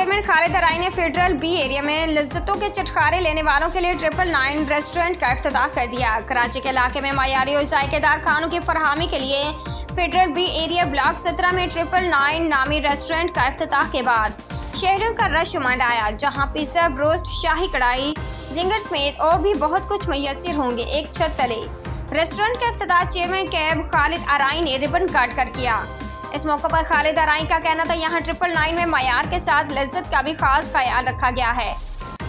Chairman Khalid अराई ने federal B area में लज्जतों के चटखारे लेने वालों के लिए 999 रेस्टोरेंट का इफ्तिताह कर दिया। कराची के इलाके में मायारी और जायकेदार खानों की फरहमी के लिए फेडरल बी एरिया ब्लॉक 17 में 999 नामी रेस्टोरेंट का इफ्तिताह के बाद शहरों का रश उमड़ आया, जहां पिज्जा, ब्रोस्ट, शाही कढ़ाई, जिंगर समेत और भी बहुत कुछ मुयस्सर होंगे एक छत तले। रेस्टोरेंट का इफ्तिताह चेयरमैन कैब खालिद अराई ने रिबन काट कर किया। इस मौके पर खालिद अराई का कहना था यहाँ 999 में मयार के साथ लज्जत का भी खास ख्याल रखा गया है,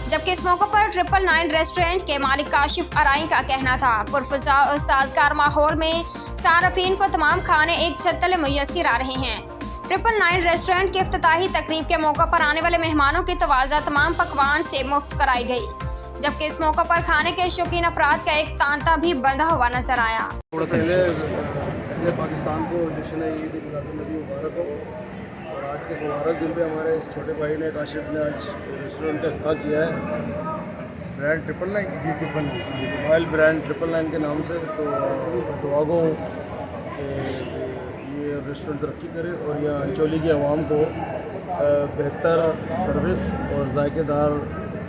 जबकि इस मौके पर 999 रेस्टोरेंट के मालिक काशिफ अराई का कहना था पुरफजा और साजगार माहौल में सारफीन को तमाम खाने एक छत तले मुयस्सर आ रहे हैं। 999 रेस्टोरेंट की इफ्तिताही तकरीब के मौके पर आने वाले मेहमानों की तवाज़ा तमाम पकवान से मुफ्त कराई गई, जबकि इस मौके पर खाने के शौकीन अफराद का एक तांता भी बंधा हुआ नजर आया। पाकिस्तान को जश्न ईद मिलादुन्नबी मुबारक हो। और आज के मुबारक दिन पे हमारे छोटे भाई ने काशिफ ने आज रेस्टोरेंट का इफ्तिताह किया है ब्रांड 999 रॉयल ब्रांड 999 के नाम से। तो दुआ गो ये रेस्टोरेंट तरक्की करे और यह अंचोली की आवाम को बेहतर सर्विस और जायकेदार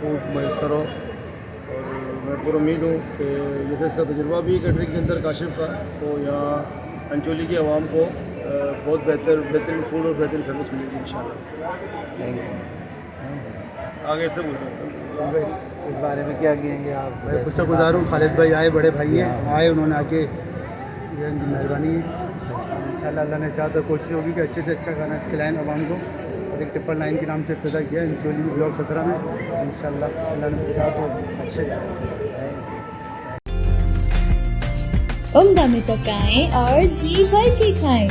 फूड मैसर हो। और मैं पूरी उम्मीद हूँ कि जैसे इसका तजुर्बा भी कैटरिंग के अंदर काशिफ का, तो यहाँ अंचोली की आवाम को बहुत बेहतरीन फूड और बेहतरीन सर्विस मिलेगी इंशाल्लाह। आगे से बोल रहा हूँ इस बारे में क्या कहेंगे आप? मैं शुक्रगुजार हूँ, खालिद भाई आए, बड़े भाई हैं, आए, उन्होंने आके ये उनकी मेहरबानी है। इंशाल्लाह अल्लाह ने चाहा तो कोशिश होगी कि अच्छे से अच्छा खाना खिलाएँ आवाम को। और एक 999 के नाम से इफ्तिताह किया अंचोली ब्लॉक 17 में। इंशाल्लाह अल्लाह ने चाहा तो अच्छे उम्दा में पकाएं और जी भर के खाएं।